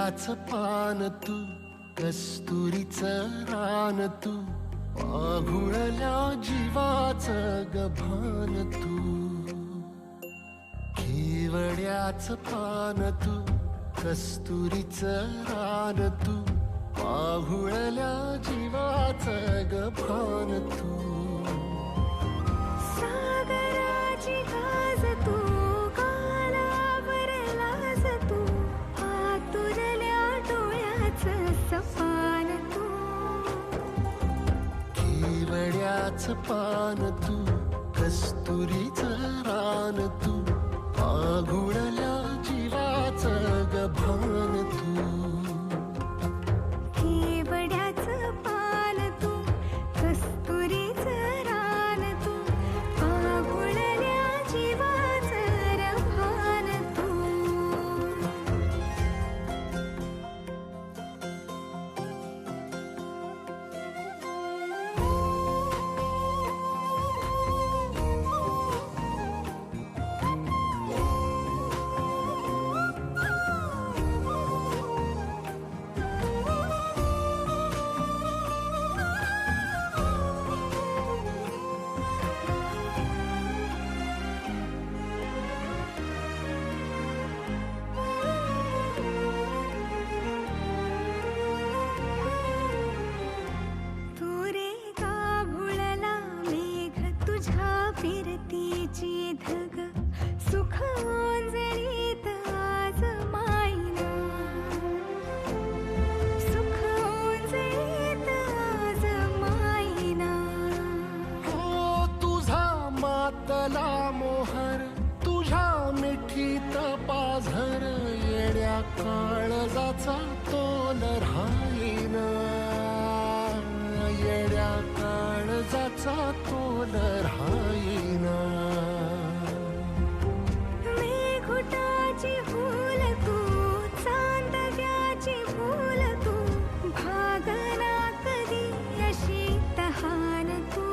केवड्याचं पान तू, कस्तुरीचं रान तू, आघुळल्या जीवाचं गभान तू. केवड्याचं पान तू, कस्तुरीचं रान तू, आघुळल्या जीवाचं गभान तू. सागराची गाज तू, कालावरलास तू, आतुरल्या डोळ्याचं सपान तू. केवड्याचं पान तू, कस्तुरीचं रान तू, आघुळल्या जीवाचं गभान तू. केवड्याचं पान तू, कस्तुरीचं रान तू, आघुळल्या जीवाचं रभान तू. फिरतीची धग सुख ओंजळीत आज मायना, सुख ओंजळीत आज मायना. हो तुझा मातला मोहर, तुझ्या मिठीत पाझर, येड्या काळजाचा तोल राहीना, येड्या काळजाचा तोल राहीना. मेघुटाची फूल तू, चांदव्याची फूल तू, भागना कधी अशी तहान तू.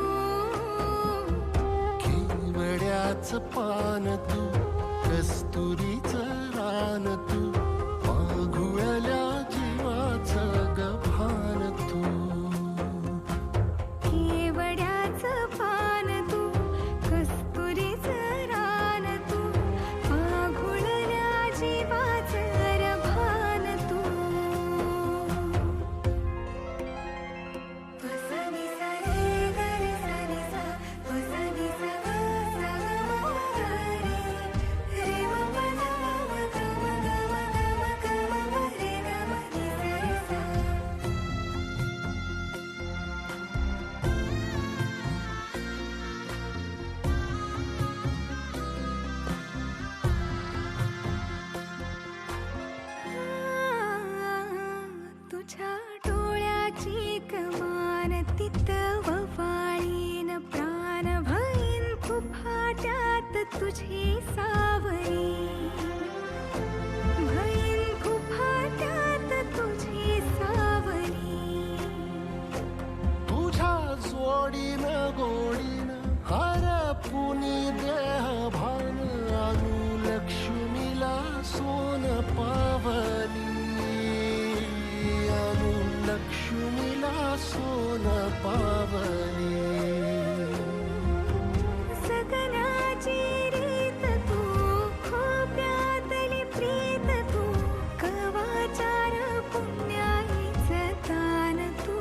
केवड्याचं पान तू, कस्तुरीचं रान तू, आघुळल्या जीवाचं गभान तू. केवड्याचं पान तू, कस्तुरीचं रान तू, आघुळल्या जीवाचं रभान तू. सा नि सा रे ग रे सा नि सा, सा नि सा ग सा ग म ग रे, रे म प ध म ग म ग म ग म ग म रे ग म नि सा रे सा. तुझ्या डोळ्याची कमान तिथं ववाळीन, प्राण भईन फुफाट्यात तुझी सावरी, भईन फुफाट्यात तुझी सावरी. तुझ्या जोडीनं गोडीनं हरपुनी देह भान, अनुलक्ष्मीला सोन पावली, अनुलक्ष्मीला सोन पावली. सगनाची रीत तू, खोप्यातली प्रीत तू, कवाचार पुण्याईचं दान तू.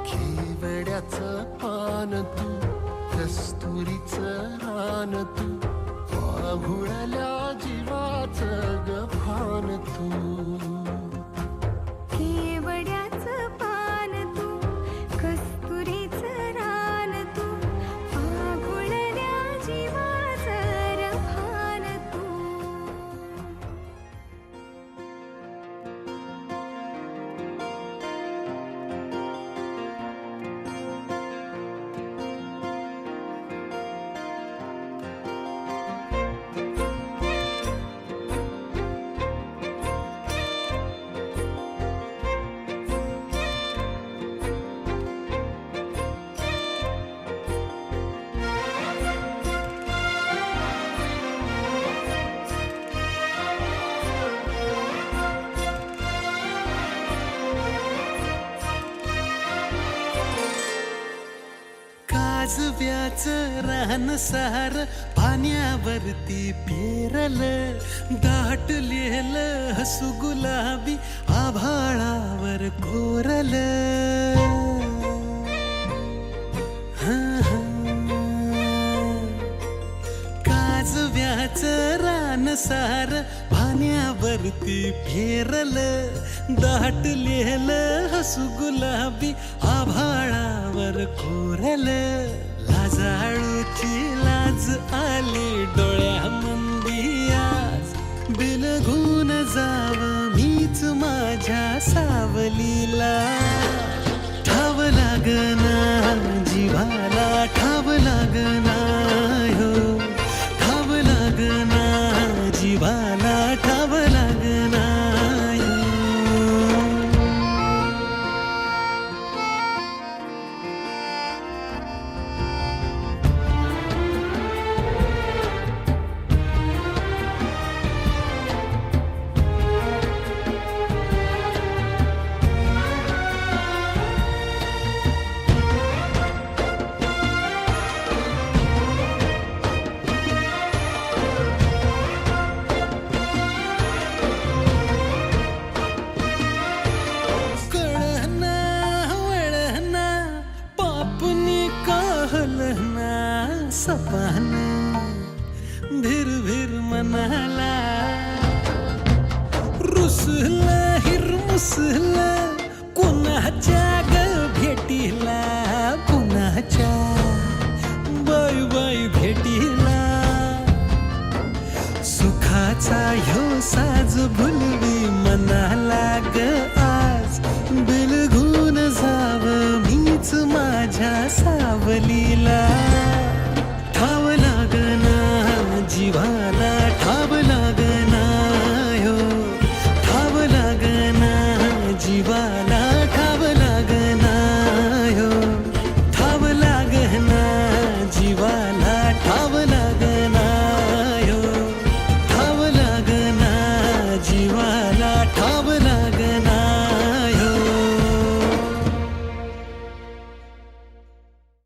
केवड्याचं पान तू, कस्तुरीचं रान तू, आघुळल्या जीवाचं गभान तू. केवड्याचं पान तू, कस्तुरीचं रान तू, आघुळल्या जीवाचं रभान तू. काजव्याच रान सार पाण्यावरती पेरल, दाटलेलं हसू गुलाबी आभाळावर कोरल. काजव्याच रान सार पाण्यावरती फेरल, दाटलेलं हसू गुलाबी आभाळावर कोरल. लाजाळूची लाज आली डोळ्यामंदी आज, बिलगून जाव मीच माझ्या सावलीला. ठाव लागना जीवाला, ठाव लागना हो, ठाव लागना जीवाला, ठाव लागना हो. सपान भिर भिर मनाला, रुसला हिरमुसला कुणाच्या ग भेटीला, कुणाच्या